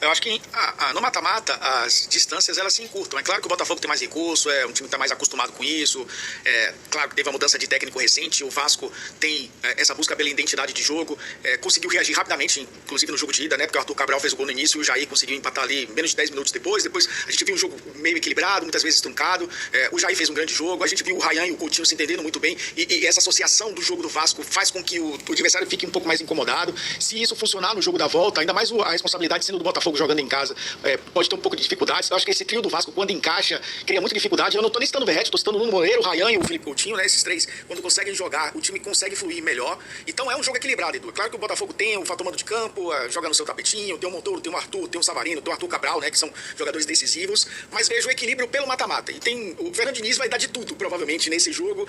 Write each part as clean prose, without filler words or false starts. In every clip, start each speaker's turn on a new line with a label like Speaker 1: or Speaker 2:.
Speaker 1: eu acho que no mata-mata as distâncias elas se encurtam. É claro que o Botafogo tem mais recurso, é um time que está mais acostumado com isso. Claro que teve a mudança de técnico recente, o Vasco tem essa busca pela identidade de jogo, conseguiu reagir rapidamente, inclusive no jogo de ida, né? Porque o Arthur Cabral fez o gol no início e o Jair conseguiu empatar ali menos de 10 minutos depois. Depois a gente viu um jogo meio equilibrado, muitas vezes truncado. O Jair fez um grande jogo, a gente viu o Ryan e o Coutinho se entendendo muito bem. E essa associação do jogo do Vasco faz com que o adversário fique um pouco mais incomodado. Se isso funcionar no jogo da volta, ainda mais a responsabilidade sendo do Botafogo jogando em casa, pode ter um pouco de dificuldades. Eu acho que esse trio do Vasco, quando encaixa, cria muita dificuldade. Eu não tô nem citando o Verratti, tô citando o Nuno Moreira, o Ryan e o Felipe Coutinho, né? Esses três, quando conseguem jogar, o time consegue fluir melhor. Então é um jogo equilibrado, Edu. Claro que o Botafogo tem o fator mando de campo, joga no seu tapetinho, tem o Montoro, tem o Arthur, tem o Savarino, tem o Arthur Cabral, né? Que são jogadores decisivos, mas vejo o equilíbrio pelo mata-mata. E o Fernando Diniz vai dar de tudo, provavelmente, nesse jogo,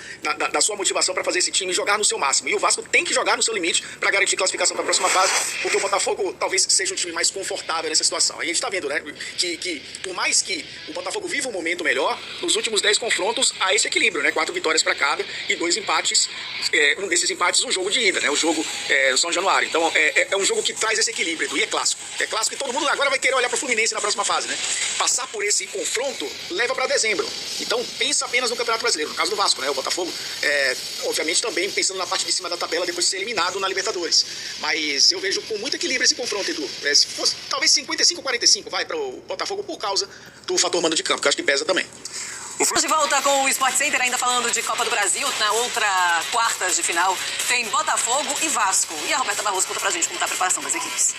Speaker 1: da sua motivação para fazer esse time jogar no seu máximo. E o Vasco tem que jogar no seu limite para garantir classificação para a próxima fase, porque o Botafogo talvez seja um time mais confortável nessa situação. Aí a gente tá vendo, né, que por mais que o Botafogo viva um momento melhor, nos últimos 10 confrontos há esse equilíbrio, né? 4 vitórias para cada e 2 empates. Um desses empates, um jogo de ida, né? O jogo do São Januário. Então é um jogo que traz esse equilíbrio, e é clássico. É clássico e todo mundo agora vai querer olhar para o Fluminense na próxima fase, né? Passar por esse confronto leva para dezembro. Então pensa apenas no Campeonato Brasileiro, no caso do Vasco, né? O Botafogo, obviamente também pensando na parte de cima da tabela depois de ser eliminado na Libertadores. Mas eu vejo com muito equilíbrio esse confronto, Edu. Se fosse talvez 55-45, vai para o Botafogo por causa do fator mando de campo, que eu acho que pesa também.
Speaker 2: Estamos de volta com o Sport Center, ainda falando de Copa do Brasil. Na outra quartas de final tem Botafogo e Vasco. E a Roberta Barroso conta pra gente como está a preparação das equipes.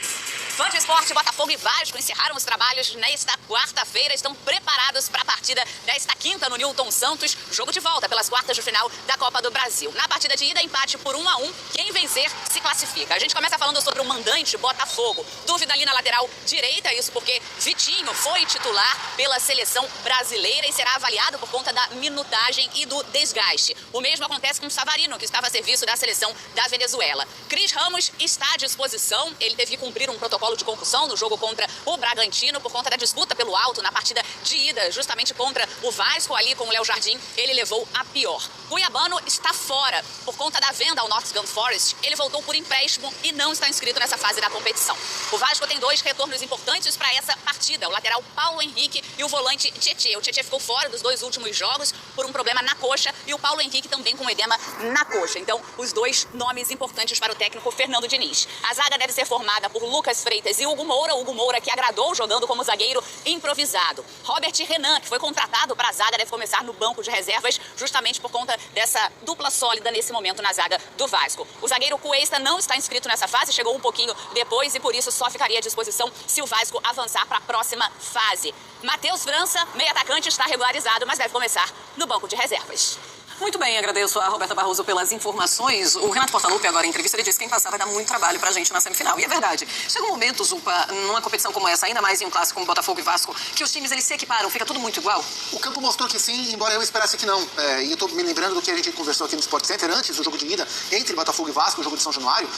Speaker 3: Fã de esporte, Botafogo e Vasco encerraram os trabalhos nesta quarta-feira. Estão preparados para a partida desta quinta no Newton Santos. Jogo de volta pelas quartas de final da Copa do Brasil. Na partida de ida, empate por 1-1. Quem vencer se classifica. A gente começa falando sobre o mandante Botafogo. Dúvida ali na lateral direita, isso porque Vitinho foi titular pela seleção brasileira e será avaliado por conta da minutagem e do desgaste. O mesmo acontece com o Savarino, que estava a serviço da seleção da Venezuela. Cris Ramos está à disposição. Ele teve que cumprir um protocolo de concussão no jogo contra o Bragantino por conta da disputa pelo alto na partida de ida, justamente contra o Vasco ali com o Léo Jardim. Ele levou a pior. Cuiabano está fora por conta da venda ao Nottingham Forest. Ele voltou por empréstimo e não está inscrito nessa fase da competição. O Vasco tem 2 retornos importantes para essa partida, o lateral Paulo Henrique e o volante Tietê. O Tietê ficou fora dos 2 últimos jogos por um problema na coxa e o Paulo Henrique também com edema na coxa. Então, os 2 nomes importantes para o técnico Fernando Diniz. A zaga deve ser formada por Lucas Freitas e Hugo Moura que agradou jogando como zagueiro improvisado. Robert Renan, que foi contratado para a zaga, deve começar no banco de reservas justamente por conta dessa dupla sólida nesse momento na zaga do Vasco. O zagueiro Cuesta não está inscrito nessa fase, chegou um pouquinho depois e por isso só ficaria à disposição se o Vasco avançar para a próxima fase. Matheus França, meio atacante, está regularizado, mas deve começar no banco de reservas.
Speaker 2: Muito bem, agradeço a Roberta Barroso pelas informações. O Renato Portaluppi, agora em entrevista, ele disse que quem passar vai dar muito trabalho pra gente na semifinal. E é verdade. Chega um momento, Zupa, numa competição como essa, ainda mais em um clássico como Botafogo e Vasco, que os times eles se equiparam, fica tudo muito igual?
Speaker 4: O campo mostrou que sim, embora eu esperasse que não. E eu tô me lembrando do que a gente conversou aqui no Sport Center antes do jogo de ida entre Botafogo e Vasco, o jogo de São Januário.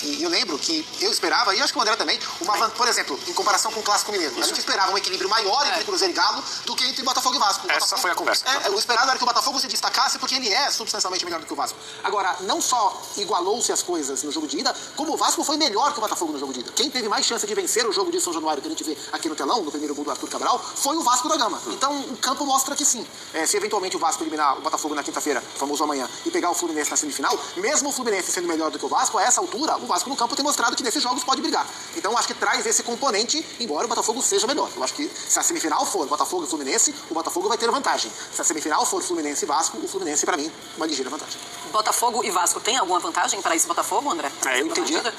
Speaker 4: E eu lembro que eu esperava, e acho que o André também, por exemplo, em comparação com o Clássico Mineiro, a gente esperava um equilíbrio maior entre Cruzeiro e Galo do que entre Botafogo e Vasco.
Speaker 5: Essa foi a conversa.
Speaker 4: O esperado era que o Botafogo se destacasse porque ele é substancialmente melhor do que o Vasco. Agora, não só igualou-se as coisas no jogo de ida, como o Vasco foi melhor que o Botafogo no jogo de ida. Quem teve mais chance de vencer o jogo de São Januário que a gente vê aqui no telão, no primeiro gol do Arthur Cabral, foi o Vasco da Gama. Então, o campo mostra que sim. Se eventualmente o Vasco eliminar o Botafogo na quinta-feira, famoso amanhã, e pegar o Fluminense na semifinal, mesmo o Fluminense sendo melhor do que o Vasco, a essa altura, o Vasco no campo tem mostrado que nesses jogos pode brigar. Então, acho que traz esse componente, embora o Botafogo seja melhor. Eu acho que se a semifinal for Botafogo e Fluminense, o Botafogo vai ter vantagem. Se a semifinal for Fluminense e Vasco, o Fluminense, para mim, uma ligeira vantagem.
Speaker 2: Botafogo e Vasco tem alguma vantagem para esse Botafogo, André?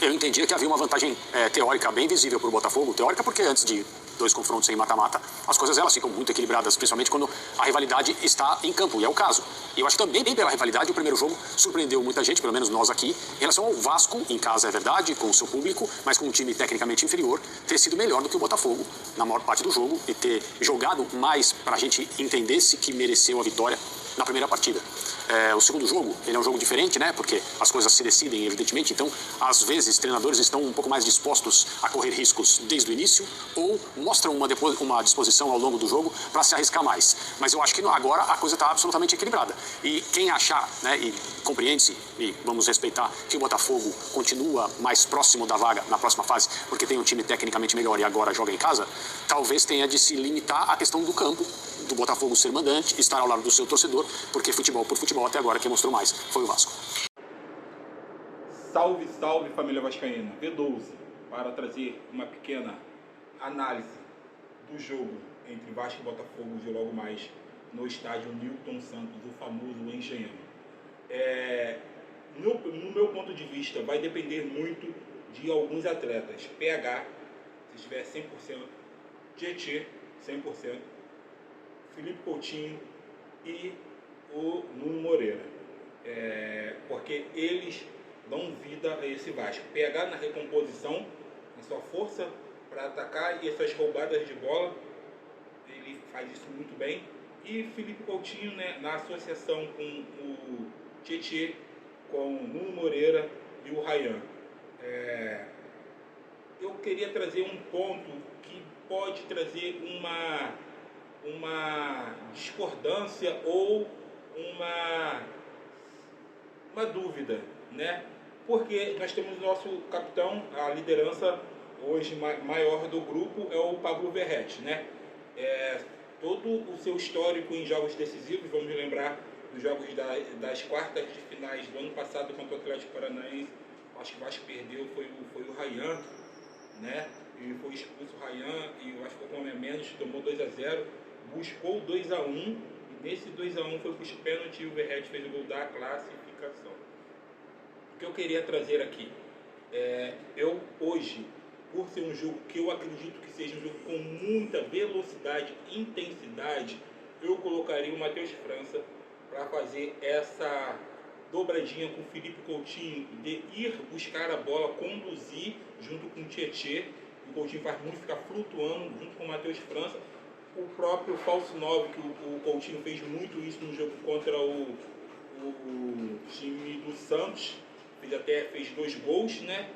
Speaker 5: Eu entendia que havia uma vantagem teórica bem visível para o Botafogo. Teórica porque antes de 2 confrontos em mata-mata, as coisas elas ficam muito equilibradas, principalmente quando a rivalidade está em campo, e é o caso. E eu acho que também, bem pela rivalidade, o primeiro jogo surpreendeu muita gente, pelo menos nós aqui, em relação ao Vasco, em casa é verdade, com o seu público, mas com um time tecnicamente inferior, ter sido melhor do que o Botafogo na maior parte do jogo e ter jogado mais para a gente entender se que mereceu a vitória na primeira partida. O segundo jogo, ele é um jogo diferente, né? Porque as coisas se decidem, evidentemente. Então, às vezes, treinadores estão um pouco mais dispostos a correr riscos desde o início ou mostram uma disposição ao longo do jogo para se arriscar mais. Mas eu acho que agora a coisa está absolutamente equilibrada. E quem achar, né, e compreende-se, e vamos respeitar, que o Botafogo continua mais próximo da vaga na próxima fase, porque tem um time tecnicamente melhor e agora joga em casa, talvez tenha de se limitar à questão do campo, do Botafogo ser mandante, estar ao lado do seu torcedor, porque futebol por futebol até agora quem mostrou mais foi o Vasco.
Speaker 6: Salve, salve família vascaína, V12, para trazer uma pequena análise do jogo entre Vasco e Botafogo de logo mais no estádio Newton Santos, o famoso Engenhão. No meu ponto de vista, vai depender muito de alguns atletas. PH, se estiver 100%, Tietê, 100%, Felipe Coutinho e o Nuno Moreira. Porque eles dão vida a esse Vasco. PH na recomposição, na sua força para atacar e essas roubadas de bola, ele faz isso muito bem. E Felipe Coutinho, né, na associação com o Tietê, com o Nuno Moreira e o Ryan. Eu queria trazer um ponto que pode trazer uma discordância ou uma dúvida, né? Porque nós temos o nosso capitão, a liderança hoje maior do grupo é o Pablo Verrete, né? Todo o seu histórico em jogos decisivos, vamos lembrar dos jogos das quartas de finais do ano passado contra o Atlético Paranaense, acho que o Vasco perdeu, foi o Ryan, né? E foi expulso o Ryan e o Vasco ficou com um homem a menos, tomou 2-0, buscou 2-1 e nesse 2-1 foi para os pênaltis e o Verrete fez o gol da classificação. O que eu queria trazer aqui, eu hoje, por ser um jogo que eu acredito que seja um jogo com muita velocidade e intensidade, eu colocaria o Matheus França para fazer essa dobradinha com o Felipe Coutinho, de ir buscar a bola, conduzir junto com o Tietê. O Coutinho faz muito, ficar flutuando junto com o Matheus França. O próprio falso 9, que o Coutinho fez muito isso no jogo contra o time do Santos, fez 2 gols, né?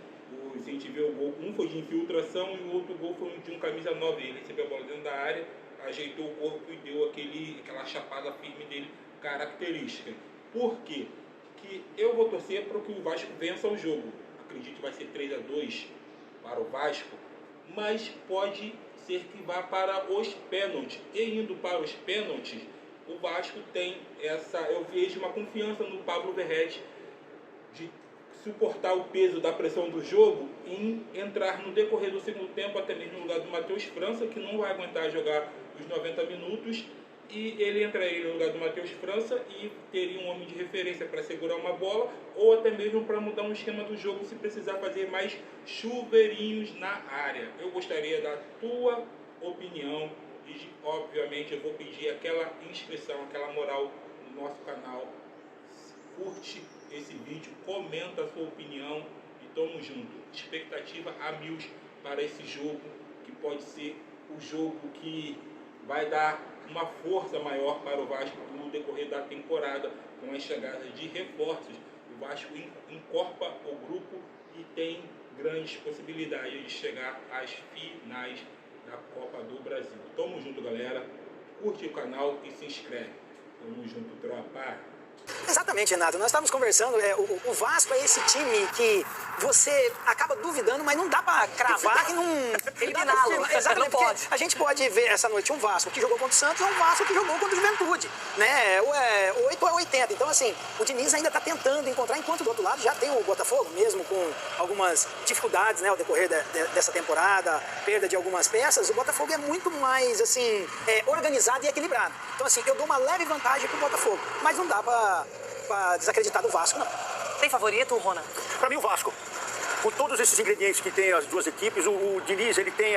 Speaker 6: Se a gente vê o gol, um foi de infiltração e o outro gol foi de um camisa 9. Ele recebeu a bola dentro da área, ajeitou o corpo e deu aquela chapada firme dele, característica. Por quê? Que eu vou torcer para que o Vasco vença o jogo. Acredito que vai ser 3-2 para o Vasco, mas pode ser que vá para os pênaltis. E indo para os pênaltis, o Vasco tem eu vejo uma confiança no Pablo Verrete de suportar o peso da pressão do jogo em entrar no decorrer do segundo tempo, até mesmo no lugar do Matheus França, que não vai aguentar jogar os 90 minutos, e ele entraria no lugar do Matheus França e teria um homem de referência para segurar uma bola, ou até mesmo para mudar um esquema do jogo se precisar fazer mais chuveirinhos na área. Eu gostaria da tua opinião e, obviamente, eu vou pedir aquela inscrição, aquela moral no nosso canal. Curte esse vídeo, comenta a sua opinião e tamo junto. Expectativa a 1000 para esse jogo, que pode ser o jogo que vai dar uma força maior para o Vasco no decorrer da temporada, com as chegadas de reforços. O Vasco encorpa o grupo e tem grandes possibilidades de chegar às finais da Copa do Brasil. Tamo junto, galera. Curte o canal e se inscreve. Tamo junto, tropa.
Speaker 7: Exatamente, Renato. Nós estávamos conversando, o Vasco é esse time que você acaba duvidando, mas não dá pra cravar que não...
Speaker 2: Eliminá-lo.
Speaker 7: Exatamente,
Speaker 2: não pode.
Speaker 7: A gente pode ver essa noite um Vasco que jogou contra o Santos e um Vasco que jogou contra o Juventude, né? 8 a 80. Então, assim, o Diniz ainda está tentando encontrar, enquanto do outro lado já tem o Botafogo, mesmo com algumas dificuldades, né, ao decorrer dessa temporada, perda de algumas peças, o Botafogo é muito mais, assim, organizado e equilibrado. Então, assim, eu dou uma leve vantagem pro Botafogo, mas não dá pra desacreditar do Vasco, não.
Speaker 2: Tem favorito, Rona?
Speaker 5: Para mim, o Vasco.
Speaker 8: com todos esses ingredientes que tem as duas equipes, o Diniz, ele tem,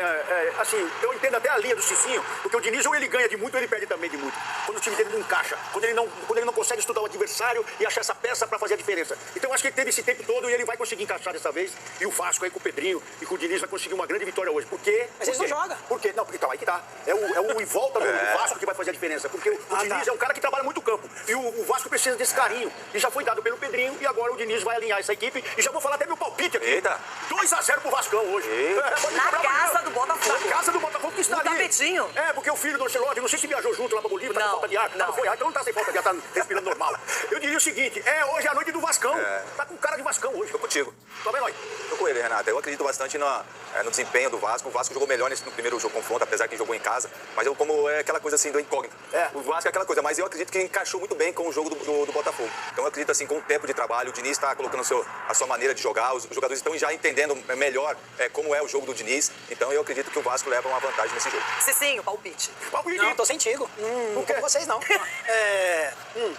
Speaker 8: assim, eu entendo até a linha do Cicinho, porque o Diniz ou ele ganha de muito ou ele perde também de muito. Quando o time dele não encaixa, quando ele não consegue estudar o adversário e achar essa peça para fazer a diferença. Então eu acho que ele teve esse tempo todo e ele vai conseguir encaixar dessa vez. E o Vasco aí com o Pedrinho e com o Diniz vai conseguir uma grande vitória hoje. Por quê?
Speaker 7: Mas ele não joga.
Speaker 8: Por quê? Não, porque tá, aí que tá. É o em volta do Vasco que vai fazer a diferença. Porque o Diniz é um cara que trabalha muito o campo. E o Vasco precisa desse carinho. E já foi dado pelo Pedrinho e agora o Diniz vai alinhar essa equipe. E já vou falar até meu palpite aqui.
Speaker 9: Eita.
Speaker 8: 2-0 pro Vascão hoje.
Speaker 10: Na casa do Botafogo.
Speaker 8: Na casa do Botafogo que está
Speaker 10: No
Speaker 8: ali.
Speaker 10: tapetinho.
Speaker 8: Porque o filho do Ancelotti, não sei se viajou junto lá pra Bolívia, tá com falta de ar. Não foi, então não tá sem falta de ar, tá respirando normal. Eu diria o seguinte, hoje é a noite do Vascão. Tá com cara de Vascão hoje.
Speaker 9: Tô contigo.
Speaker 8: Tá vendo aí?
Speaker 9: Tô com ele, Renato. Eu acredito bastante no desempenho do Vasco. O Vasco jogou melhor no primeiro jogo confronto, apesar que jogou em casa. Mas como é aquela coisa assim do incógnito. O Vasco é aquela coisa, mas eu acredito que encaixou muito bem com o jogo do Botafogo. Então eu acredito assim, com o tempo de trabalho, o Diniz está colocando a sua maneira de jogar, os jogadores estão já entendendo melhor como é o jogo do Diniz. Então eu acredito que o Vasco leva uma vantagem nesse jogo.
Speaker 10: Cicinho, palpite.
Speaker 7: Não, tô sentindo. Não tô com vocês, não.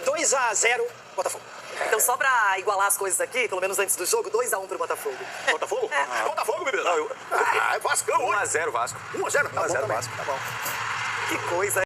Speaker 7: 2-0, Botafogo.
Speaker 10: Então, só pra igualar as coisas aqui, pelo menos antes do jogo, 2-1 pro Botafogo.
Speaker 8: Botafogo? Botafogo, bebê. É Vascão hoje.
Speaker 9: 1-0 Vasco.
Speaker 8: 1-0? Tá
Speaker 9: 1-0
Speaker 8: bom,
Speaker 9: Vasco.
Speaker 10: Que coisa.